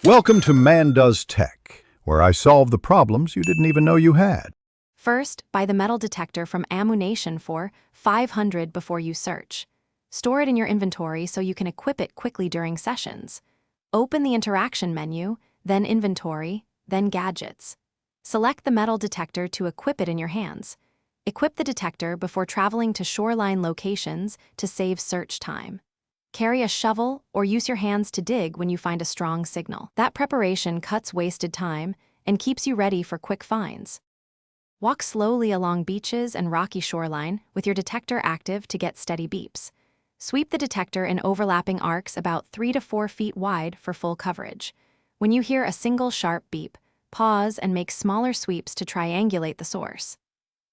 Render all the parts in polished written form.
Welcome to Man Does Tech, where I solve the problems you didn't even know you had. First, buy the metal detector from Ammunition for $500 before you search. Store it in your inventory so you can equip it quickly during sessions. Open the interaction menu, then Inventory, then Gadgets. Select the metal detector to equip it in your hands. Equip the detector before traveling to shoreline locations to save search time. Carry a shovel or use your hands to dig when you find a strong signal. That preparation cuts wasted time and keeps you ready for quick finds. Walk slowly along beaches and rocky shoreline with your detector active to get steady beeps. Sweep the detector in overlapping arcs about 3 to 4 feet wide for full coverage. When you hear a single sharp beep, pause and make smaller sweeps to triangulate the source.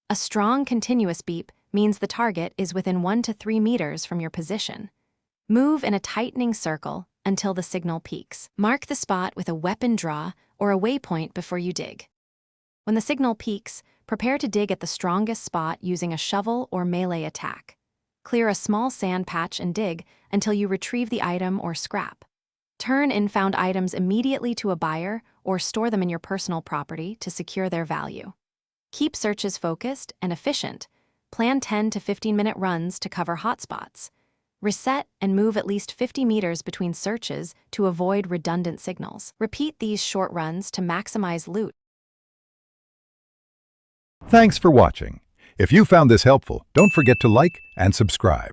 A strong continuous beep means the target is within 1 to 3 meters from your position. Move in a tightening circle until the signal peaks. Mark the spot with a weapon draw or a waypoint before you dig. When the signal peaks, prepare to dig at the strongest spot using a shovel or melee attack. Clear a small sand patch and dig until you retrieve the item or scrap. Turn in found items immediately to a buyer or store them in your personal property to secure their value. Keep searches focused and efficient. Plan 10 to 15-minute runs to cover hotspots. Reset and move at least 50 meters between searches to avoid redundant signals. Repeat these short runs to maximize loot. Thanks for watching. If you found this helpful, don't forget to like and subscribe.